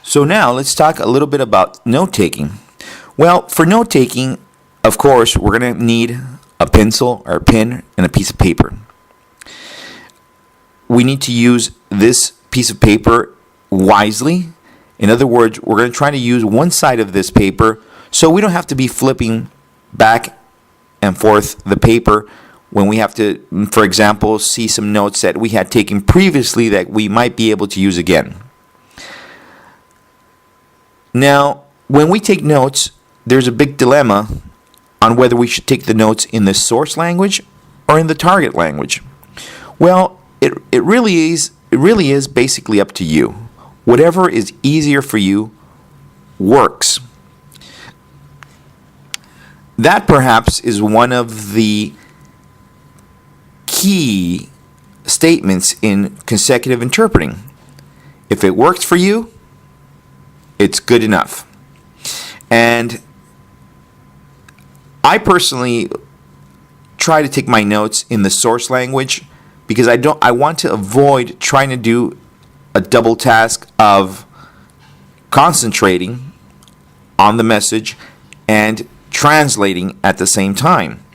So now let's talk a little bit about note-taking. Well, for note-taking, of course, we're going to need a pencil or a pen and a piece of paper. We need to use this piece of paper wisely. In other words, we're going to try to use one side of this paper so we don't have to be flipping back and forth the paper when we have to, for example, see some notes that we had taken previously that we might be able to use again. Now, when we take notes, there's a big dilemma on whether we should take the notes in the source language or in the target language. Well, it really is basically up to you. Whatever is easier for you works. That perhaps is one of the key statements in consecutive interpreting. If it works for you, it's good enough. And I personally try to take my notes in the source language because I want to avoid trying to do a double task of concentrating on the message and translating at the same time.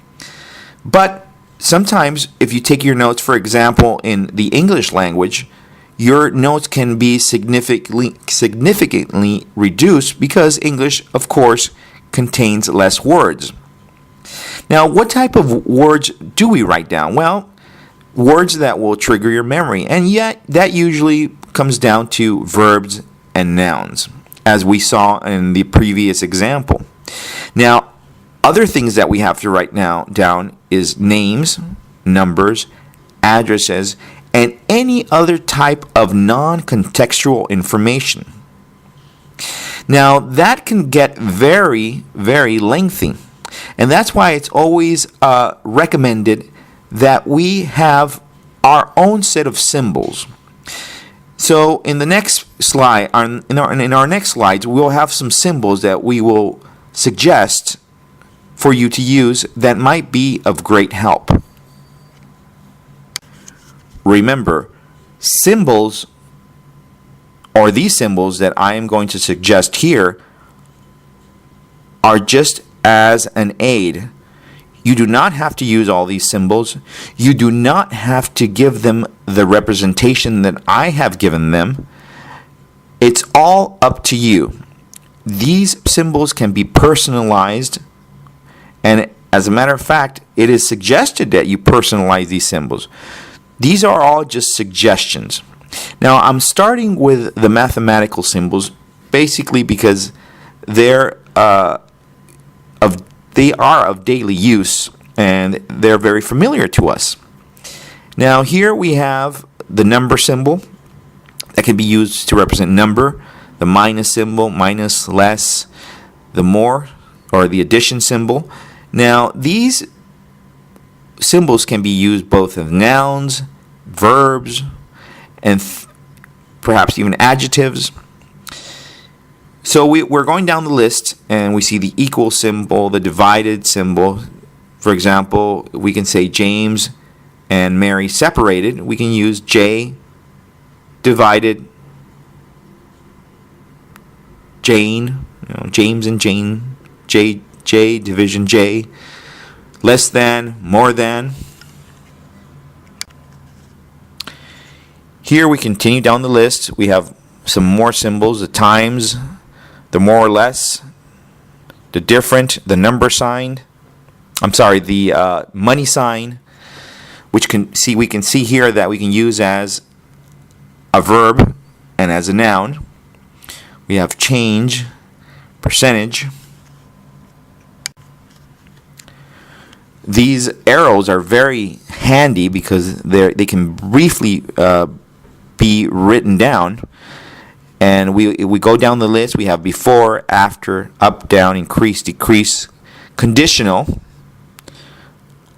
But sometimes if you take your notes, for example, in the English language, your notes can be significantly reduced because English, of course, contains less words. Now, what type of words do we write down? Well, words that will trigger your memory, and yet that usually comes down to verbs and nouns, as we saw in the previous example. Now, other things that we have to write down is names, numbers, addresses, and any other type of non-contextual information. Now, that can get very, very lengthy, and that's why it's always recommended that we have our own set of symbols. So in the next slide, in our next slides, we'll have some symbols that we will suggest for you to use that might be of great help. Remember, symbols, or these symbols that I am going to suggest here, are just as an aid. You do not have to use all these symbols. You do not have to give them the representation that I have given them. It's all up to you. These symbols can be personalized, and as a matter of fact, it is suggested that you personalize these symbols. These are all just suggestions. Now, I'm starting with the mathematical symbols basically because they are of daily use and they're very familiar to us. Now, here we have the number symbol that can be used to represent number, the minus symbol, minus, less, the more, or the addition symbol. Now, these symbols can be used both as nouns, verbs, and perhaps even adjectives. So we're going down the list, and we see the equal symbol, the divided symbol. For example, we can say James and Mary separated. We can use J divided Jane, James and Jane, J division J, less than, more than. Here we continue down the list. We have some more symbols, the times, the more or less, the different, the number sign. The money sign, which we can see here that we can use as a verb and as a noun. We have change, percentage. These arrows are very handy because they can briefly be written down. And we go down the list. We have before, after, up, down, increase, decrease, conditional.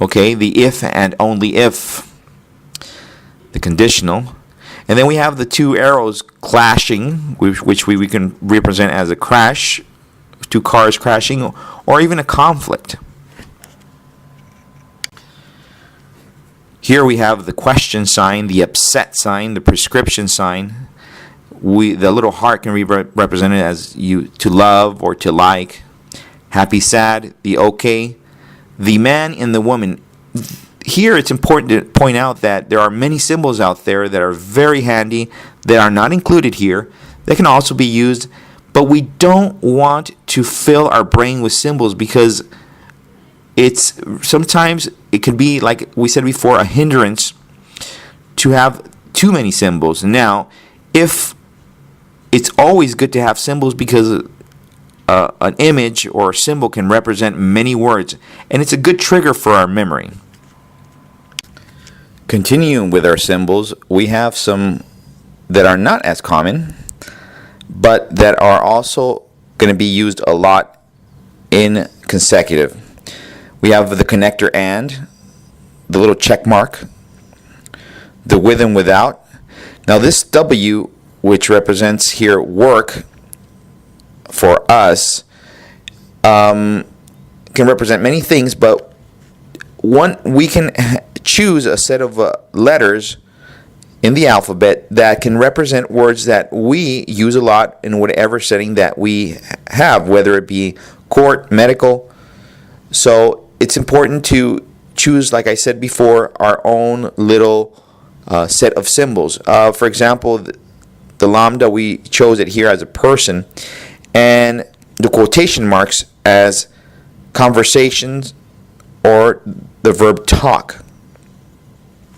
Okay, the if and only if, the conditional. And then we have the two arrows clashing, which we can represent as a crash, two cars crashing, or even a conflict. Here we have the question sign, the upset sign, the prescription sign, The little heart can be represented as you to love or to like. Happy, sad, the okay, the man and the woman. Here it's important to point out that there are many symbols out there that are very handy that are not included here. They can also be used, but we don't want to fill our brain with symbols because sometimes it can be, like we said before, a hindrance to have too many symbols. Now, if it's always good to have symbols because an image or a symbol can represent many words, and it's a good trigger for our memory. Continuing with our symbols, we have some that are not as common, but that are also going to be used a lot in consecutive. We have the connector and, the little check mark, the with and without. Now this W, which represents here work for us, can represent many things, but we can choose a set of letters in the alphabet that can represent words that we use a lot in whatever setting that we have, whether it be court, medical. So it's important to choose, like I said before, our own little set of symbols. For example, the lambda, we chose it here as a person, and the quotation marks as conversations or the verb talk.